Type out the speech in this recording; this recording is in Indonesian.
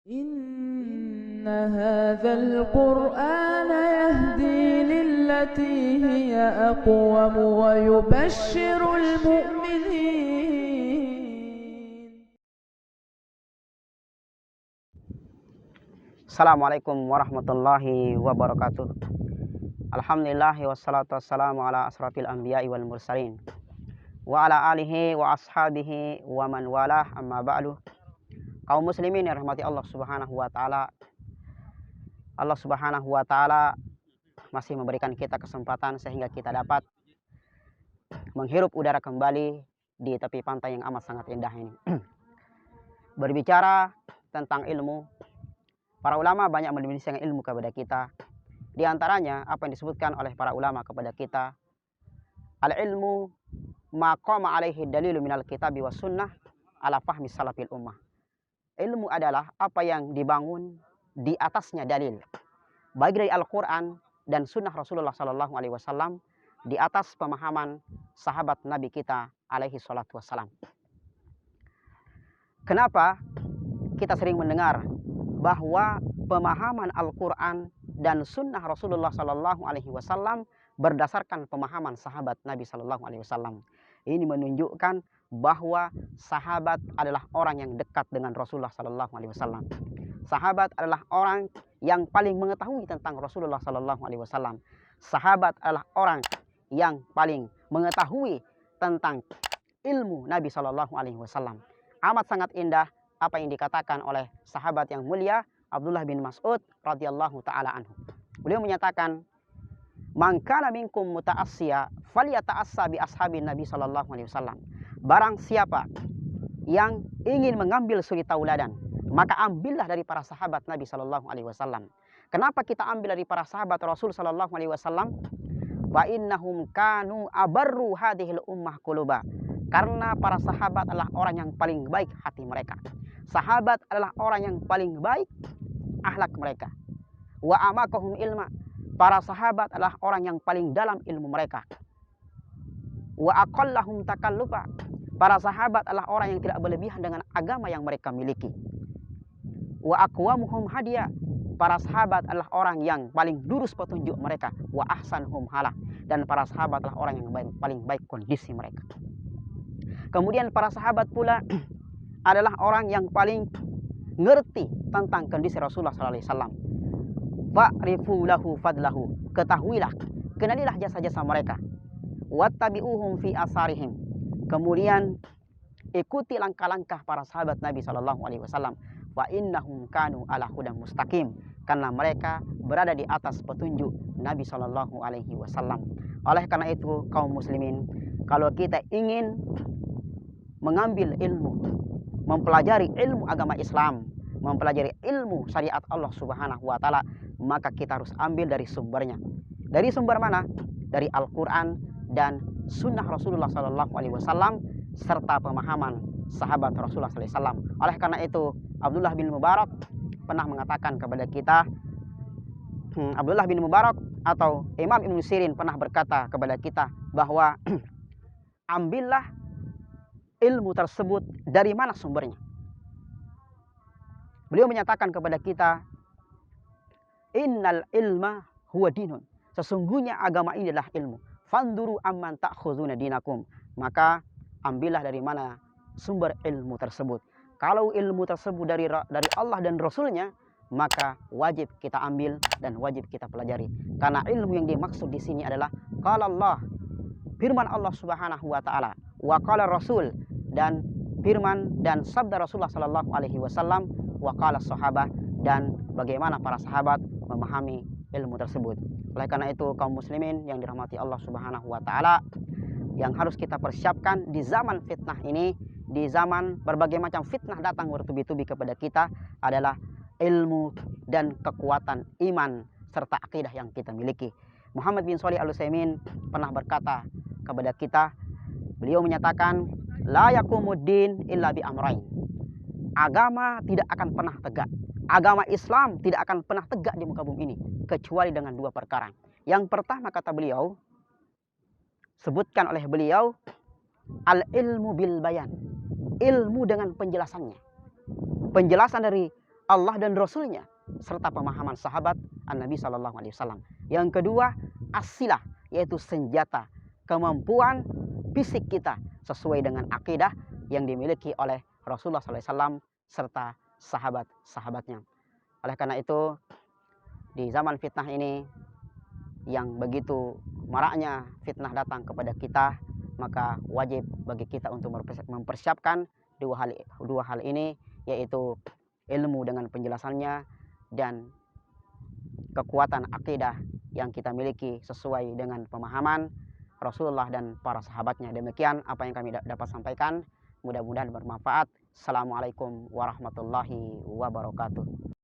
إن هذا القرآن يهدي للتي هي أقوم ويبشر المؤمنين. Assalamualaikum warahmatullahi wabarakatuh. Alhamdulillahi wassalatu wassalamu ala asrafil anbiya'i wal mursalin wa ala alihi wa ashabihi wa man walah, amma ba'du. Kaum muslimin yang rahmati Allah subhanahu wa ta'ala, Allah subhanahu wa ta'ala masih memberikan kita kesempatan sehingga kita dapat menghirup udara kembali di tepi pantai yang amat sangat indah ini. Berbicara tentang ilmu, para ulama banyak mendefinisikan ilmu kepada kita. Di antaranya apa yang disebutkan oleh para ulama kepada kita, al-ilmu ma qama alaihi dalilu minal kitabi was sunnah ala fahmi salafil ummah. Ilmu adalah apa yang dibangun di atasnya dalil, baik dari Al-Quran dan sunnah Rasulullah SAW, di atas pemahaman sahabat Nabi kita alaihi salatu wassalam. Kenapa kita sering mendengar bahwa pemahaman Al-Quran dan sunnah Rasulullah SAW berdasarkan pemahaman sahabat Nabi SAW? Ini menunjukkan bahwa sahabat adalah orang yang dekat dengan Rasulullah SAW. Sahabat adalah orang yang paling mengetahui tentang Rasulullah SAW. Sahabat adalah orang yang paling mengetahui tentang ilmu Nabi SAW. Amat sangat indah apa yang dikatakan oleh sahabat yang mulia Abdullah bin Mas'ud radhiyallahu taala anhu. Beliau menyatakan, "Man kana minkum muta'assiya falyata'assa bi ashabin Nabi sallallahu alaihi wasallam." Barang siapa yang ingin mengambil suri tauladan, maka ambillah dari para sahabat Nabi sallallahu alaihi wasallam. Kenapa kita ambil dari para sahabat Rasul sallallahu alaihi wasallam? Fa innahum kanu abarru hadhil ummah quluba. Karena para sahabat adalah orang yang paling baik hati mereka. Sahabat adalah orang yang paling baik akhlak mereka. Wa amaqahum ilma. Para sahabat adalah orang yang paling dalam ilmu mereka. Wa aqallahum takallufa. Para sahabat adalah orang yang tidak berlebihan dengan agama yang mereka miliki. Wa aqwamuhum hadiya. Para sahabat adalah orang yang paling lurus petunjuk mereka. Wa ahsanuhum halah. Dan para sahabat adalah orang yang paling baik kondisi mereka. Kemudian para sahabat pula adalah orang yang paling ngerti tentang kondisi Rasulullah SAW. Fa'rifu lahu fadlahu. Ketahuilah, kenalilah jasa-jasa mereka. Wattabi'uhum fi asarihim. Kemudian ikuti langkah-langkah para sahabat Nabi SAW. Fa innahum kanu ala hudan mustaqim. Karena mereka berada di atas petunjuk Nabi SAW. Oleh karena itu, kaum muslimin, kalau kita ingin mengambil ilmu, mempelajari ilmu agama Islam, mempelajari ilmu syariat Allah Subhanahu wa taala, maka kita harus ambil dari sumbernya. Dari sumber mana? Dari Al-Qur'an dan sunnah Rasulullah SAW serta pemahaman sahabat Rasulullah SAW. Oleh karena itu, Abdullah bin Mubarak pernah mengatakan kepada kita, Abdullah bin Mubarak atau Imam Ibnu Sirin pernah berkata kepada kita bahwa ambillah ilmu tersebut dari mana sumbernya. Beliau menyatakan kepada kita, innal ilma huwa dinun. Sesungguhnya agama ini adalah ilmu. Fanduru amman ta'khuzuna dinakum. Maka ambillah dari mana sumber ilmu tersebut. Kalau ilmu tersebut dari Allah dan Rasulnya, maka wajib kita ambil dan wajib kita pelajari. Karena ilmu yang dimaksud di sini adalah qala Allah, firman Allah Subhanahu wa taala, wa qala Rasul, dan firman dan sabda Rasulullah sallallahu alaihi wasallam, wa qala sahabah, dan bagaimana para sahabat memahami ilmu tersebut. Oleh karena itu, kaum muslimin yang dirahmati Allah Subhanahu wa taala, yang harus kita persiapkan di zaman fitnah ini, di zaman berbagai macam fitnah datang bertubi-tubi kepada kita, adalah ilmu dan kekuatan iman serta akidah yang kita miliki. Muhammad bin Shalih Al-Utsaimin pernah berkata kepada kita, beliau menyatakan, la yakumuddin illa bi amrain. Agama tidak akan pernah tegak. Agama Islam tidak akan pernah tegak di muka bumi ini kecuali dengan dua perkara. Yang pertama, kata beliau, sebutkan oleh beliau, al-ilmu bil bayan. Ilmu dengan penjelasannya. Penjelasan dari Allah dan Rasulnya, serta pemahaman sahabat An-Nabi Shallallahu Alaihi Wasallam. Yang kedua, asilah, yaitu senjata, kemampuan fisik kita sesuai dengan akidah yang dimiliki oleh Rasulullah Sallallahu Alaihi Wasallam serta sahabat-sahabatnya. Oleh karena itu, di zaman fitnah ini yang begitu maraknya fitnah datang kepada kita, maka wajib bagi kita untuk mempersiapkan dua hal ini, yaitu ilmu dengan penjelasannya dan kekuatan akidah yang kita miliki sesuai dengan pemahaman Rasulullah dan para sahabatnya. Demikian apa yang kami dapat sampaikan, mudah-mudahan bermanfaat. Assalamualaikum warahmatullahi wabarakatuh.